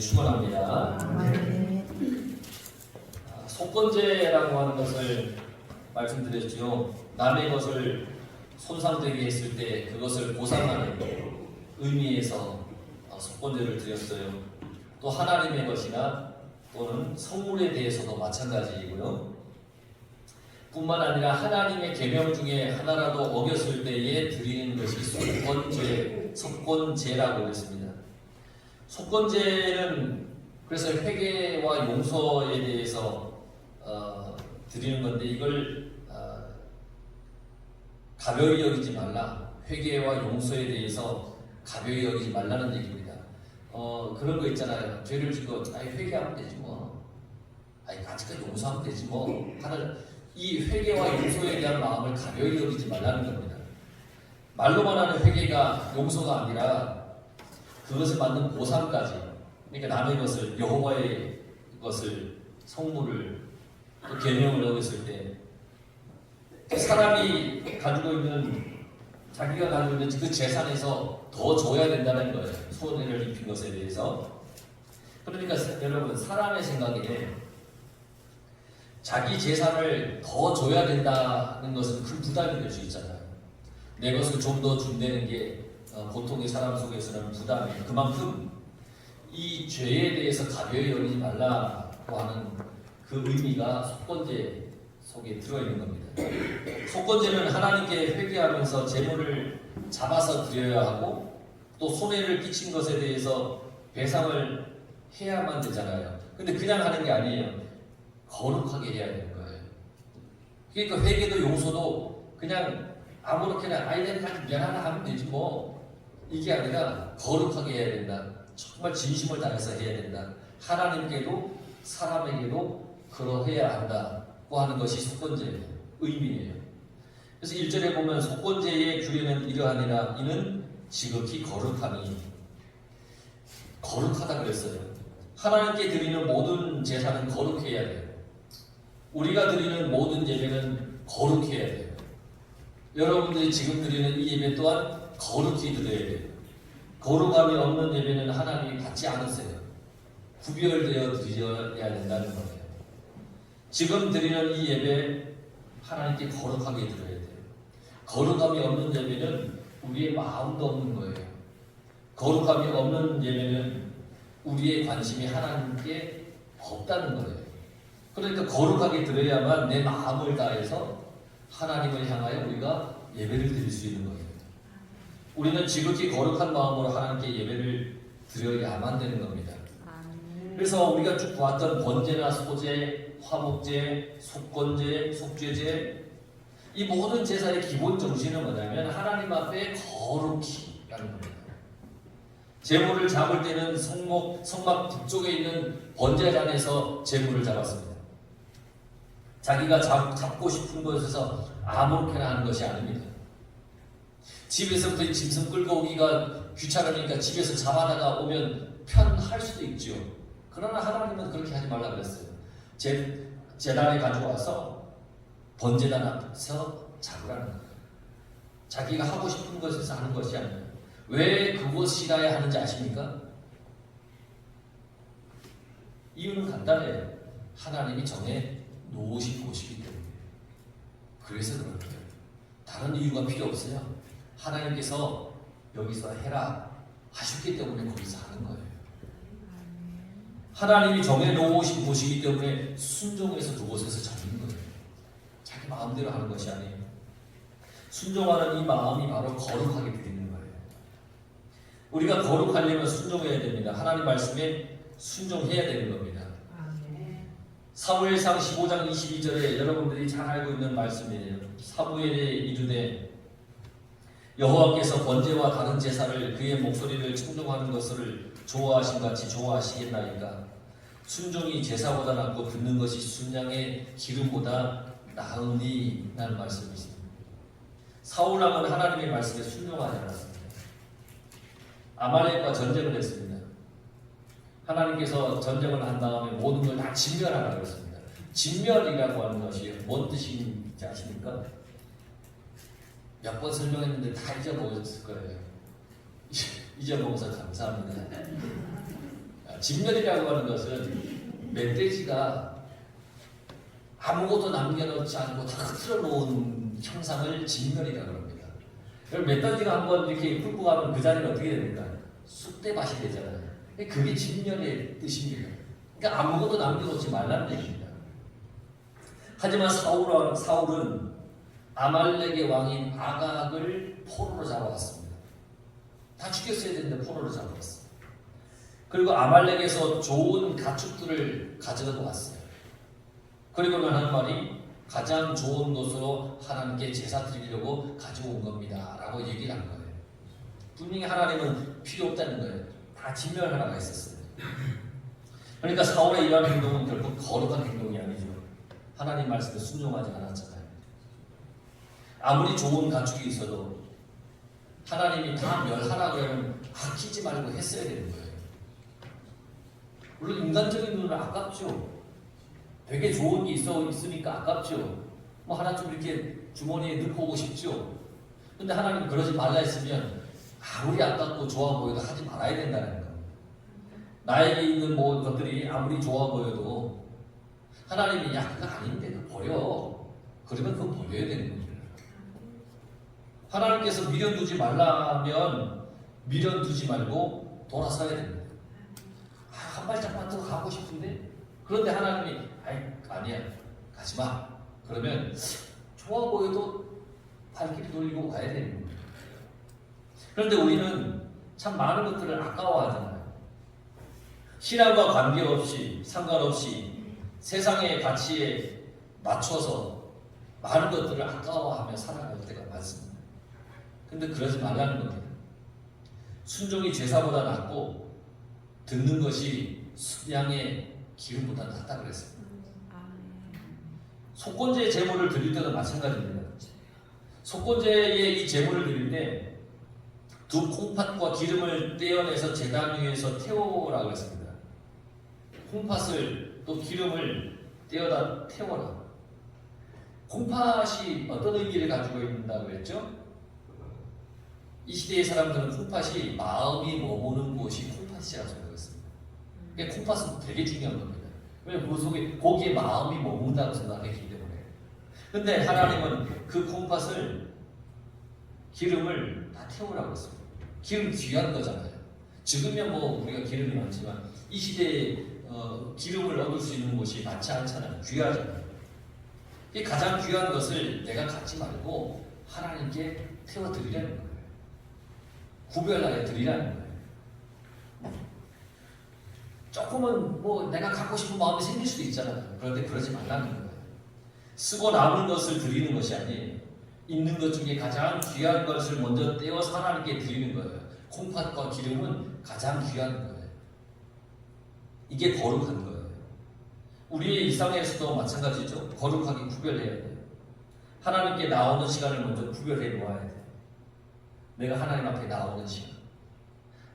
축원합니다. 속건제라고 하는 것을 말씀드렸지요. 남의 것을 손상되게 했을 때 그것을 보상하는 의미에서 속건제를 드렸어요. 또 하나님의 것이나 또는 성물에 대해서도 마찬가지이고요. 뿐만 아니라 하나님의 계명 중에 하나라도 어겼을 때에 드리는 것이 속건제라고 했습니다. 속건제는 그래서 회개와 용서에 대해서 드리는 건데 이걸 가벼이 여기지 말라. 회개와 용서에 대해서 가벼이 여기지 말라는 얘기입니다. 그런 거 있잖아요. 죄를 짓고 회개하면 되지 뭐. 아직까지 용서하면 되지 뭐. 하는 이 회개와 용서에 대한 마음을 가벼이 여기지 말라는 겁니다. 말로만 하는 회개가 용서가 아니라 그것을 받는 보상까지. 그러니까 남의 것을 여호와의 것을 성물을 또 계명을 어겼을 때 사람이 가지고 있는 자기가 가지고 있는 그 재산에서 더 줘야 된다는 거예요. 손해를 입힌 것에 대해서. 그러니까 여러분 사람의 생각에 자기 재산을 더 줘야 된다는 것은 큰 부담이 될 수 있잖아요. 내 것을 좀 더 준다는 게 보통의 사람 속에서는 부담이에요. 그만큼 이 죄에 대해서 가벼이 여기지 말라고 하는 그 의미가 속건제 속에 들어있는 겁니다. 속건제는 하나님께 회개하면서 재물을 잡아서 드려야 하고 또 손해를 끼친 것에 대해서 배상을 해야만 되잖아요. 근데 그냥 하는 게 아니에요. 거룩하게 해야 되는 거예요. 그러니까 회개도 용서도 그냥 아무렇게나 내가 미안하다 하면 되지 뭐. 이게 아니라 거룩하게 해야 된다. 정말 진심을 다해서 해야 된다. 하나님께도 사람에게도 그러해야 한다고 하는 것이 속건제의 의미예요. 그래서 1절에 보면 속건제의 규례는 이러하니라. 이는 지극히 거룩하니. 거룩하다 그랬어요. 하나님께 드리는 모든 제사는 거룩해야 돼요. 우리가 드리는 모든 예배는 거룩해야 돼요. 여러분들이 지금 드리는 이 예배 또한 거룩히 드려야 돼요. 거룩함이 없는 예배는 하나님이 받지 않으세요. 구별되어 드려야 된다는 거예요. 지금 드리는 이 예배 하나님께 거룩하게 드려야 돼요. 거룩함이 없는 예배는 우리의 마음도 없는 거예요. 거룩함이 없는 예배는 우리의 관심이 하나님께 없다는 거예요. 그러니까 거룩하게 드려야만 내 마음을 다해서 하나님을 향하여 우리가 예배를 드릴 수 있는 거예요. 우리는 지극히 거룩한 마음으로 하나님께 예배를 드려야만 되는 겁니다. 그래서 우리가 쭉 보았던 번제나 소제, 화목제, 속건제, 속죄제 이 모든 제사의 기본 정신은 뭐냐면 하나님 앞에 거룩히라는 겁니다. 제물을 잡을 때는 성막 북쪽에 있는 번제단에서 제물을 잡았습니다. 자기가 잡고 싶은 곳에서 아무렇게나 하는 것이 아닙니다. 집에서부터 짐승 끌고 오기가 귀찮으니까 집에서 잡아다가 오면 편할 수도 있죠. 그러나 하나님은 그렇게 하지 말라 그랬어요. 제단에 가지고 와서 번제단 앞에서 잡으라는 거예요. 자기가 하고 싶은 것에서 하는 것이 아니에요. 왜 그것이라야 하는지 아십니까? 이유는 간단해요. 하나님이 정해 놓으신 곳이기 때문에. 그래서 그런 거예요. 다른 이유가 필요 없어요. 하나님께서 여기서 해라 하셨기 때문에 거기서 하는 거예요. 하나님이 정해 놓으신 곳이기 때문에 순종해서 그곳에서 잡는 거예요. 자기 마음대로 하는 것이 아니에요. 순종하는 이 마음이 바로 거룩하게 드리는 거예요. 우리가 거룩하려면 순종해야 됩니다. 하나님 말씀에 순종해야 되는 겁니다. 사무엘상 15장 22절에 여러분들이 잘 알고 있는 말씀이에요. 사무엘이 이르되 여호와께서 번제와 다른 제사를 그의 목소리를 청종하는 것을 좋아하신 같이 좋아하시겠나이까. 순종이 제사보다 낫고 듣는 것이 순양의 기름보다 나으니 라는 말씀이 있습니다. 사울왕은 하나님의 말씀에 순종하지 않았습니다. 아말렉과 전쟁을 했습니다. 하나님께서 전쟁을 한 다음에 모든 걸 다 진멸하라고 했습니다. 진멸이라고 하는 것이 뭔 뜻인지 아십니까? 몇 번 설명했는데 다 잊어먹었을 거예요. 잊어먹어서 감사합니다. 진멸이라고 하는 것은 멧돼지가 아무것도 남겨놓지 않고 다 흐트러 놓은 형상을 진멸이라고 합니다. 멧돼지가 한번 이렇게 훑고 가면 그 자리는 어떻게 됩니까? 쑥대밭이 되잖아요. 그게 진멸의 뜻입니다. 그러니까 아무것도 남겨놓지 말라는 얘기입니다. 하지만 사울은 아말렉의 왕인 아각을 포로로 잡아왔습니다. 다 죽였어야 되는데 포로로 잡아왔어요. 그리고 아말렉에서 좋은 가축들을 가져다 왔어요. 그리고 하는 말이 가장 좋은 것으로 하나님께 제사 드리려고 가져온 겁니다 라고 얘기를 한 거예요. 분명히 하나님은 필요 없다는 거예요. 다 진멸하라고 했었어요. 그러니까 사울의 이러한 행동은 결국 거룩한 행동이 아니죠. 하나님 말씀에 순종하지 않았잖아요. 아무리 좋은 가축이 있어도 하나님이 다 멸하라 그러면 아끼지 말고 했어야 되는 거예요. 물론 인간적인 눈은 아깝죠. 되게 좋은 게 있으니까 아깝죠. 뭐 하나 좀 이렇게 주머니에 넣고 오고 싶죠. 근데 하나님 그러지 말라 했으면 아무리 아깝고 좋아 보여도 하지 말아야 된다는 거예요. 나에게 있는 모든 것들이 아무리 좋아 보여도 하나님이 야 그거 아닌데 그거 버려. 그러면 그거 버려야 되는 거예요. 하나님께서 미련 두지 말라면 미련 두지 말고 돌아서야 됩니다. 한 발짝만 더 가고 싶은데 그런데 하나님이 아니야 가지마. 그러면 좋아 보여도 발길이 돌리고 가야 되는 거예요. 그런데 우리는 참 많은 것들을 아까워하잖아요. 신앙과 관계없이 상관없이 세상의 가치에 맞춰서 많은 것들을 아까워하며 살아갈 때가 많습니다. 근데 그러지 말라는 겁니다. 순종이 제사보다 낫고 듣는 것이 순양의 기름보다 낫다 그랬습니다. 속건제 제물을 드릴 때도 마찬가지입니다. 속건제의 이 제물을 드릴 때 두 콩팥과 기름을 떼어내서 제단 위에서 태우라고 했습니다. 콩팥을 또 기름을 떼어다 태워라. 콩팥이 어떤 의미를 가지고 있다고 했죠? 이 시대의 사람들은 콩팥이 마음이 머무는 곳이 콩팥이라고 생각했습니다. 그러니까 콩팥은 되게 중요한 겁니다. 왜냐하면 그 속에 거기에 마음이 머문다고 생각했기 때문에. 근데 하나님은 그 콩팥을 기름을 다 태우라고 했습니다. 기름 귀한 거잖아요. 지금이야 뭐 우리가 기름이 많지만 이 시대에 기름을 얻을 수 있는 곳이 많지 않잖아요. 귀하잖아요. 이 가장 귀한 것을 내가 갖지 말고 하나님께 태워드리라는 거예요. 구별하여 드리라는 거예요. 조금은 뭐 내가 갖고 싶은 마음이 생길 수도 있잖아요. 그런데 그러지 말라는 거예요. 쓰고 남은 것을 드리는 것이 아니에요. 있는 것 중에 가장 귀한 것을 먼저 떼어서 하나님께 드리는 거예요. 콩팥과 기름은 가장 귀한 거예요. 이게 거룩한 거예요. 우리의 일상에서도 마찬가지죠. 거룩하게 구별해야 돼요. 하나님께 나오는 시간을 먼저 구별해 놓아야 돼요. 내가 하나님 앞에 나오는 시간.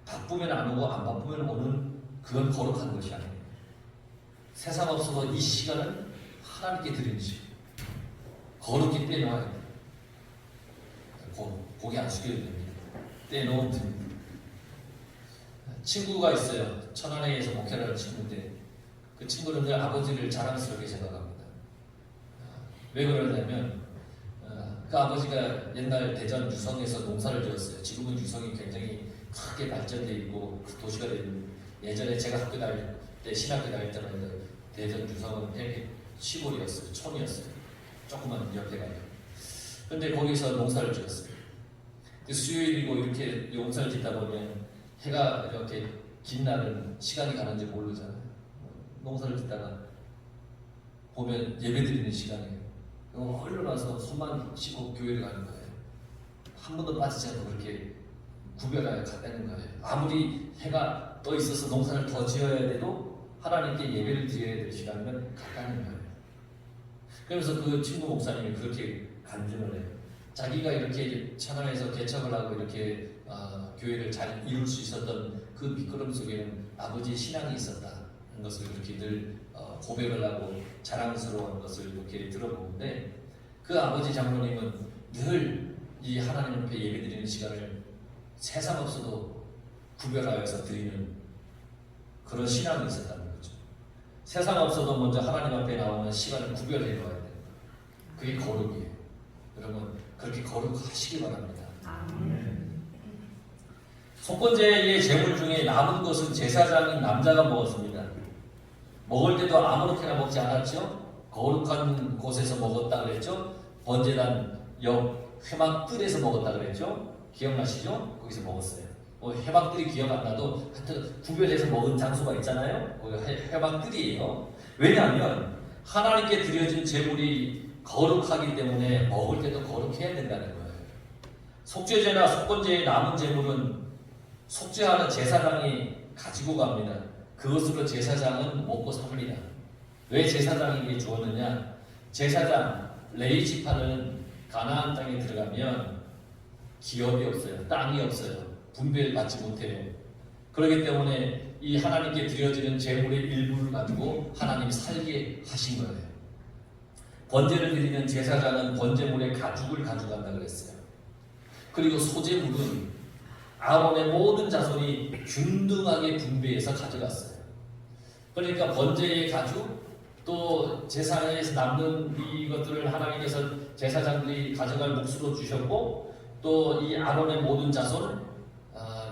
바쁘면 안 오고 안 바쁘면 오는 그건 거룩한 것이 아니에요. 세상 없어도 이 시간은 하나님께 드리는 시간. 거룩히 떼놓아야 돼요. 고개 안 숙여도 됩니다. 떼놓은 듭니다. 친구가 있어요. 천안에서 목회를 하는 친구인데 그 친구는 늘 아버지를 자랑스럽게 생각합니다. 왜 그러냐면 그 아버지가 옛날 대전 유성에서 농사를 지었어요. 지금은 유성이 굉장히 크게 발전되어 있고 그 도시가 되는 예전에 제가 학교 다닐 때 신학교 다닐 때는 대전 유성은 되게 시골이었어요. 촌이었어요. 조그만 옆에가요. 근데 거기서 농사를 지었어요. 수요일이고 이렇게 농사를 짓다 보면 해가 이렇게 긴 날은 시간이 가는지 모르잖아요. 농사를 짓다가 보면 예배드리는 시간이에요. 얼른 와서 손만 씻고 교회를 가는 거예요. 한 번도 빠지지 않고 그렇게 구별하여 갔다는 거예요. 아무리 해가 떠 있어서 농사를 더 지어야 돼도 하나님께 예배를 드려야 될 시간이면 갔다는 거예요. 그래서 그 친구 목사님이 그렇게 간증을 해요. 자기가 이렇게 천안에서 개척을 하고 이렇게 교회를 잘 이룰 수 있었던 그 미끄럼 속에는 아버지의 신앙이 있었다는 것을 그렇게 늘 고백을 하고 자랑스러운 것을 이렇게 들어보는데 그 아버지 장로님은 늘 이 하나님 앞에 예배드리는 시간을 세상 없어도 구별하여서 드리는 그런 신앙이 있었다는 거죠. 세상 없어도 먼저 하나님 앞에 나오는 시간을 구별해 놓아야 돼요. 그게 거룩이에요. 여러분 그렇게 거룩하시기 바랍니다. 속건제의 제물 중에 남은 것은 제사장인 남자가 먹었습니다. 먹을 때도 아무렇게나 먹지 않았죠. 거룩한 곳에서 먹었다 그랬죠. 번제단 옆 회막뜰에서 먹었다 그랬죠. 기억나시죠? 거기서 먹었어요. 회막뜰이 기억 안 나도 하여튼 구별해서 먹은 장소가 있잖아요. 거기 회막뜰이에요. 왜냐하면 하나님께 드려진 제물이 거룩하기 때문에 먹을 때도 거룩해야 된다는 거예요. 속죄제나 속건제의 남은 제물은 속죄하는 제사장이 가지고 갑니다. 그것으로 제사장은 먹고 삽니다. 왜 제사장에게 주었느냐? 제사장 레위 지파는 가나안 땅에 들어가면 기업이 없어요. 땅이 없어요. 분배를 받지 못해요. 그렇기 때문에 이 하나님께 드려지는 제물의 일부를 가지고 하나님이 살게 하신 거예요. 번제를 드리는 제사장은 번제물의 가죽을 가져간다 그랬어요. 그리고 소제물은 아론의 모든 자손이 균등하게 분배해서 가져갔어요. 그러니까 번제의 가죽 또 제사에서 남는 이것들을 하나님께서 제사장들이 가져갈 몫으로 주셨고 또 이 아론의 모든 자손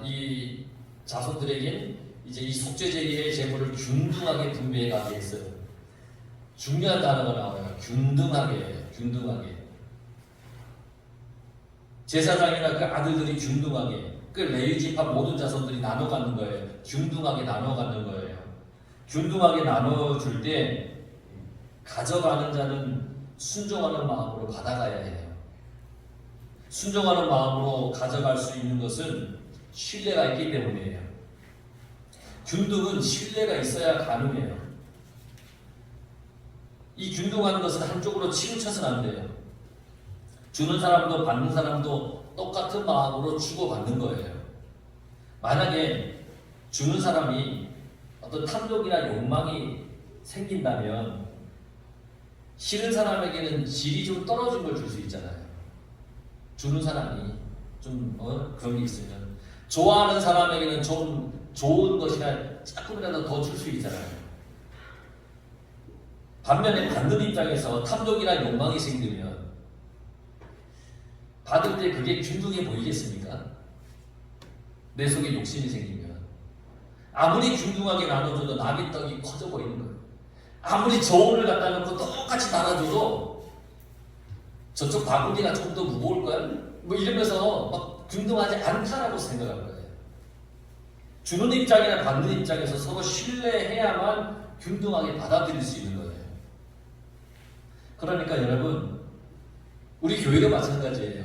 이 자손들에게 이제 이 속죄제의 제물을 균등하게 분배해 가게 했어요. 중요한 단어가 나와요. 균등하게. 제사장이나 그 아들들이 균등하게 그 레위 지파 모든 자손들이 나눠 갖는 거예요. 균등하게 나눠 갖는 거예요. 균등하게 나눠 줄 때 가져가는 자는 순종하는 마음으로 받아가야 해요. 순종하는 마음으로 가져갈 수 있는 것은 신뢰가 있기 때문이에요. 균등은 신뢰가 있어야 가능해요. 이 균등한 것은 한쪽으로 치우쳐서는 안 돼요. 주는 사람도 받는 사람도 똑같은 마음으로 주고받는 거예요. 만약에 주는 사람이 어떤 탐욕이나 욕망이 생긴다면 싫은 사람에게는 질이 좀 떨어진 걸 줄 수 있잖아요. 주는 사람이 좀 그런 게 있으면 좋아하는 사람에게는 좀 좋은 것이나 조금이라도 더 줄 수 있잖아요. 반면에 받는 입장에서 탐욕이나 욕망이 생기면 받을 때 그게 균등해 보이겠습니까? 내 속에 욕심이 생기면 아무리 균등하게 나눠줘도 남의 떡이 커져 보이는 거예요. 아무리 저울을 갖다 놓고 똑같이 나눠줘도 저쪽 바구니가 좀 더 무거울 거야? 뭐 이러면서 막 균등하지 않다라고 생각할 거예요. 주는 입장이나 받는 입장에서 서로 신뢰해야만 균등하게 받아들일 수 있는 거예요. 그러니까 여러분 우리 교회도 마찬가지예요.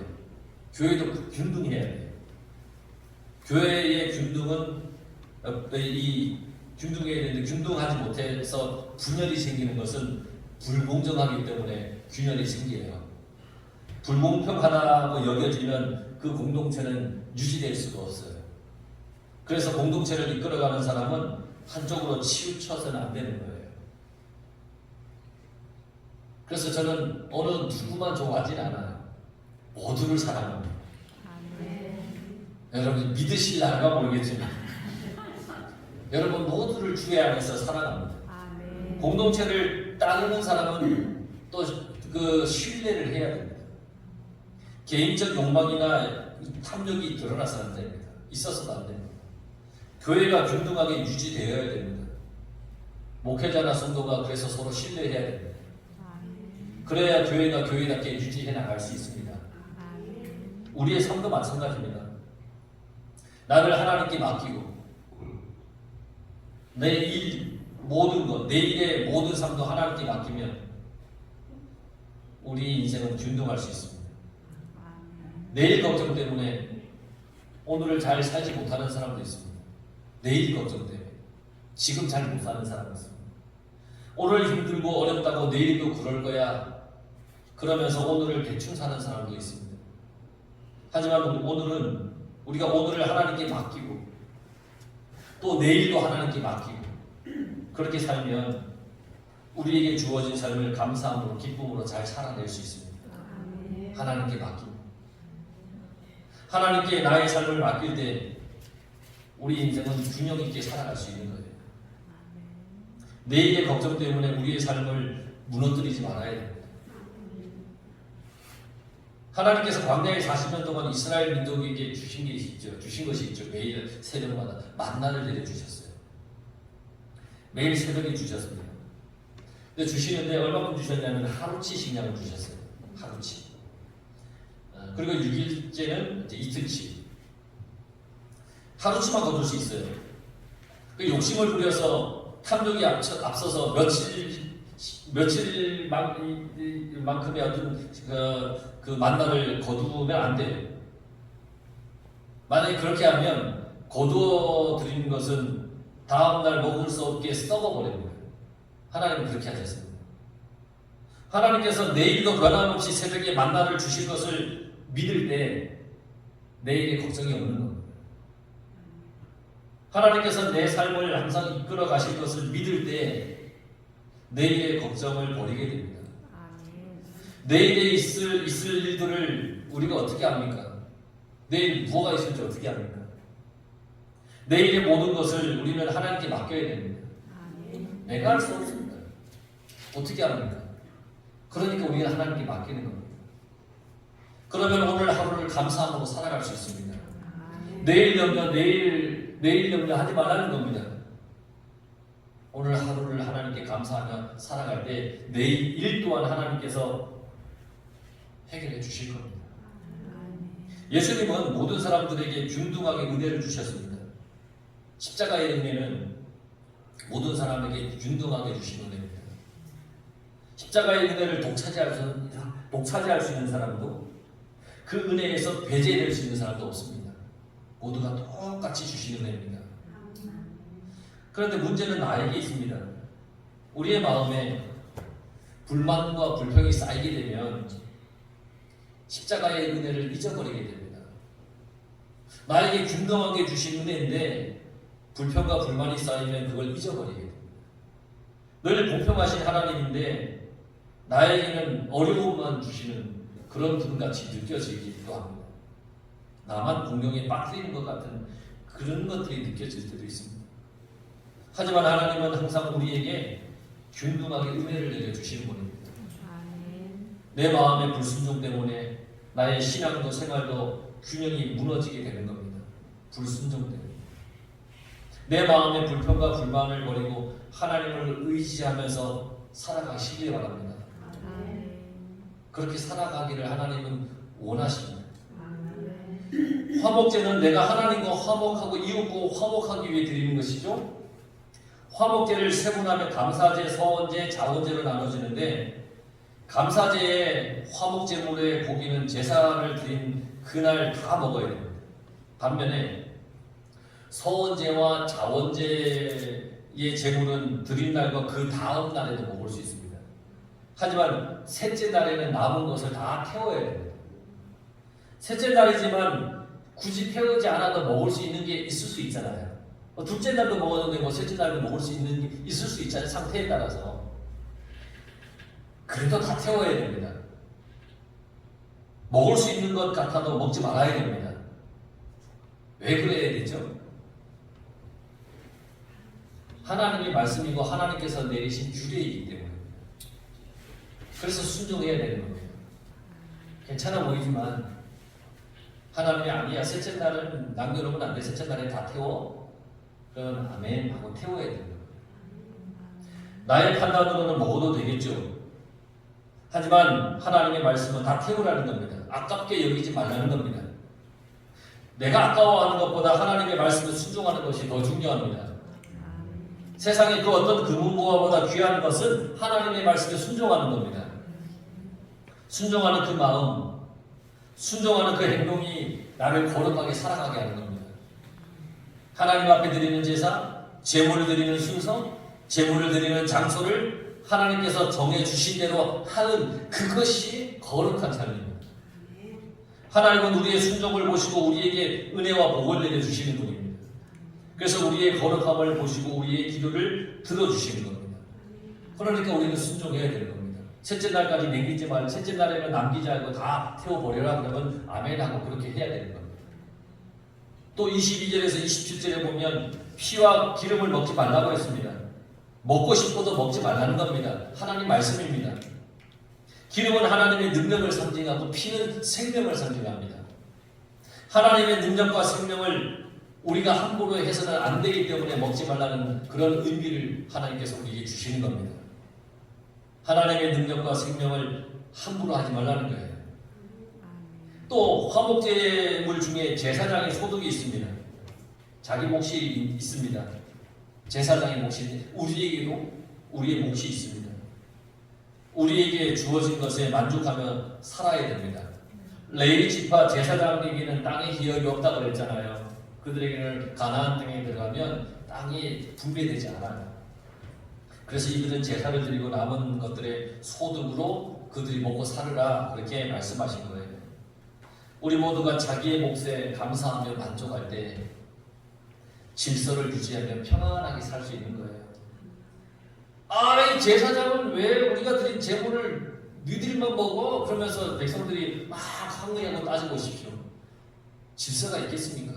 교회도 균등해야 돼요. 교회의 균등은 이 균등해야 되는데 균등하지 못해서 분열이 생기는 것은 불공정하기 때문에 균열이 생겨요. 불공평하다고 여겨지면 그 공동체는 유지될 수가 없어요. 그래서 공동체를 이끌어가는 사람은 한쪽으로 치우쳐서는 안 되는 거예요. 그래서 저는 어느 누구만 좋아하진 않아요. 모두를 사랑합니다. 여러분 믿으실라가 모르겠지만 여러분 모두를 주의 안에서 사랑합니다. 공동체를 따르는 사람은 또 그 신뢰를 해야 됩니다. 개인적 욕망이나 탐욕이 드러나서 안 됩니다. 있어서도 안 됩니다. 교회가 균등하게 유지되어야 됩니다. 목회자나 성도가 그래서 서로 신뢰해야 됩니다. 그래야 교회가 교회답게 유지해 나갈 수 있습니다. 우리의 삶도 마찬가지입니다. 나를 하나님께 맡기고 내 일 모든 것, 내 일의 모든 삶도 하나님께 맡기면 우리 인생은 균등할 수 있습니다. 내일 걱정 때문에 오늘을 잘 살지 못하는 사람도 있습니다. 내일 걱정 때문에 지금 잘 못 사는 사람도 있습니다. 오늘 힘들고 어렵다고 내일도 그럴 거야 그러면서 오늘을 대충 사는 사람도 있습니다. 하지만 오늘은 우리가 오늘을 하나님께 맡기고 또 내일도 하나님께 맡기고 그렇게 살면 우리에게 주어진 삶을 감사함으로 기쁨으로 잘 살아낼 수 있습니다. 하나님께 맡기고 하나님께 나의 삶을 맡길 때 우리 인생은 균형 있게 살아갈 수 있는 거예요. 내일의 걱정 때문에 우리의 삶을 무너뜨리지 말아야 됩니다. 하나님께서 광야에 40년 동안 이스라엘 민족에게 주신 것이 있죠. 매일 새벽마다 만나를 내려주셨어요. 매일 새벽에 주셨습니다. 근데 주시는데 얼마큼 주셨냐면 하루치 식량을 주셨어요. 하루치. 그리고 6일째는 이제 이틀치. 하루치만 거둘 수 있어요. 그 욕심을 부려서 탐욕이 앞서서 며칠만큼의 어떤 그 만나를 거두면 안 돼요. 만약에 그렇게 하면 거두어 드리는 것은 다음날 먹을 수 없게 썩어버립니다. 하나님은 그렇게 하셨습니다. 하나님께서 내일도 변함없이 새벽에 만나를 주실 것을 믿을 때 내일의 걱정이 없는 겁니다. 하나님께서 내 삶을 항상 이끌어 가실 것을 믿을 때 내일의 걱정을 버리게 됩니다. 내일에 있을 일들을 우리가 어떻게 합니까? 내일 무엇가 있을지 어떻게 합니까? 내일의 모든 것을 우리는 하나님께 맡겨야 됩니다. 내가 할 수 없습니다. 어떻게 합니까? 그러니까 우리가 하나님께 맡기는 겁니다. 그러면 오늘 하루를 감사함으로 살아갈 수 있습니다. 내일 염려하지 말라는 겁니다. 오늘 하루를 하나님께 감사하며 살아갈 때 내일 일 또한 하나님께서 해결해 주실 겁니다. 예수님은 모든 사람들에게 균등하게 은혜를 주셨습니다. 십자가의 은혜는 모든 사람에게 균등하게 주신 은혜입니다. 십자가의 은혜를 독차지할 수 있는 사람도 그 은혜에서 배제될 수 있는 사람도 없습니다. 모두가 똑같이 주신 은혜입니다. 그런데 문제는 나에게 있습니다. 우리의 마음에 불만과 불평이 쌓이게 되면 십자가의 은혜를 잊어버리게 됩니다. 나에게 균등하게 주신 은혜인데 불평과 불만이 쌓이면 그걸 잊어버리게 됩니다. 늘 공평하신 하나님인데 나에게는 어려움만 주시는 그런 분같이 느껴지기도 합니다. 나만 공경에 빠뜨리는 것 같은 그런 것들이 느껴질 때도 있습니다. 하지만 하나님은 항상 우리에게 균등하게 은혜를 내려주시는 분입니다. 내 마음의 불순종 때문에 나의 신앙도 생활도 균형이 무너지게 되는 겁니다. 불순종 때문에. 내 마음의 불평과 불만을 버리고 하나님을 의지하면서 살아가시길 바랍니다. 그렇게 살아가기를 하나님은 원하십니다. 화목제는 내가 하나님과 화목하고 이웃과 화목하기 위해 드리는 것이죠. 화목제를 세분하면 감사제, 서원제, 자원제로 나눠지는데 감사제의 화목제물의 고기는 제사를 드린 그날 다 먹어야 됩니다. 반면에 서원제와 자원제의 제물은 드린 날과 그 다음 날에도 먹을 수 있습니다. 하지만 셋째 날에는 남은 것을 다 태워야 됩니다. 셋째 날이지만 굳이 태우지 않아도 먹을 수 있는 게 있을 수 있잖아요. 둘째 날도 먹었는데 셋째 날도 먹을 수 있는 게 있을 수 있잖아요. 상태에 따라서. 그래도 다 태워야 됩니다. 먹을 수 있는 것 같아도 먹지 말아야 됩니다. 왜 그래야 되죠? 하나님의 말씀이고 하나님께서 내리신 규례이기 때문입니다. 그래서 순종해야 되는 겁니다. 괜찮아 보이지만 하나님이 아니야. 셋째 날은 남겨놓으면 안 돼. 셋째 날에 다 태워. 그러면 아멘 하고 태워야 됩니다. 나의 판단으로는 먹어도 되겠죠. 하지만 하나님의 말씀은 다 태우라는 겁니다. 아깝게 여기지 말라는 겁니다. 내가 아까워하는 것보다 하나님의 말씀을 순종하는 것이 더 중요합니다. 세상의 그 어떤 금은보화보다 귀한 것은 하나님의 말씀에 순종하는 겁니다. 순종하는 그 마음, 순종하는 그 행동이 나를 거룩하게 살아가게 하는 겁니다. 하나님 앞에 드리는 제사, 제물을 드리는 순서, 제물을 드리는 장소를 하나님께서 정해주신 대로 하는 그것이 거룩한 삶입니다. 하나님은 우리의 순종을 보시고 우리에게 은혜와 복을 내려주시는 분입니다. 그래서 우리의 거룩함을 보시고 우리의 기도를 들어주시는 겁니다. 그러니까 우리는 순종해야 되는 겁니다. 셋째 날까지 남기지 말고 셋째 날에는 남기지 않고 다 태워버려라 그러면 아멘하고 그렇게 해야 되는 겁니다. 또 22절에서 27절에 보면 피와 기름을 먹지 말라고 했습니다. 먹고 싶어도 먹지 말라는 겁니다. 하나님 말씀입니다. 기름은 하나님의 능력을 상징하고 피는 생명을 상징합니다. 하나님의 능력과 생명을 우리가 함부로 해서는 안 되기 때문에 먹지 말라는 그런 의미를 하나님께서 우리에게 주시는 겁니다. 하나님의 능력과 생명을 함부로 하지 말라는 거예요. 또 화목제물 중에 제사장의 소득이 있습니다. 자기 몫이 있습니다. 제사장의 몫이 우리에게도 우리의 몫이 있습니다. 우리에게 주어진 것에 만족하며 살아야 됩니다. 레위 지파 제사장에게는 땅에 기업이 없다고 그랬잖아요. 그들에게는 가나안 땅에 들어가면 땅이 분배되지 않아요. 그래서 이들은 제사를 드리고 남은 것들의 소득으로 그들이 먹고 살으라 그렇게 말씀하신 거예요. 우리 모두가 자기의 몫에 감사하며 만족할 때 질서를 유지하며 평안하게 살 수 있는 거예요. 이 제사장은 왜 우리가 드린 제물을 너희들만 먹어? 그러면서 백성들이 막 항의하고 따지고 오십시오. 질서가 있겠습니까?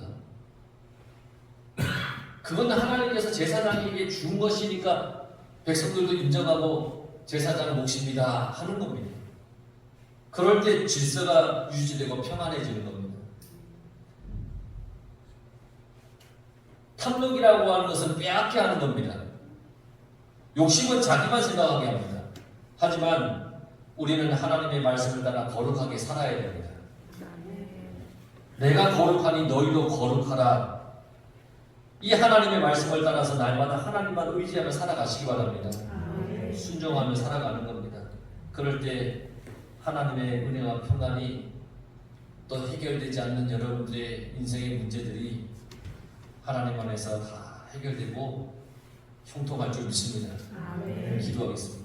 그건 하나님께서 제사장에게 준 것이니까 백성들도 인정하고 제사장 몫입니다 하는 겁니다. 그럴 때 질서가 유지되고 평안해지는 겁니다. 탐욕이라고 하는 것은 빼앗게 하는 겁니다. 욕심은 자기만 생각하게 합니다. 하지만 우리는 하나님의 말씀을 따라 거룩하게 살아야 됩니다. 내가 거룩하니 너희도 거룩하라. 이 하나님의 말씀을 따라서 날마다 하나님만 의지하며 살아가시기 바랍니다. 순종하며 살아가는 겁니다. 그럴 때 하나님의 은혜와 평안이 또 해결되지 않는 여러분들의 인생의 문제들이 하나님 안에서 다 해결되고 형통할 줄 믿습니다. 기도하겠습니다.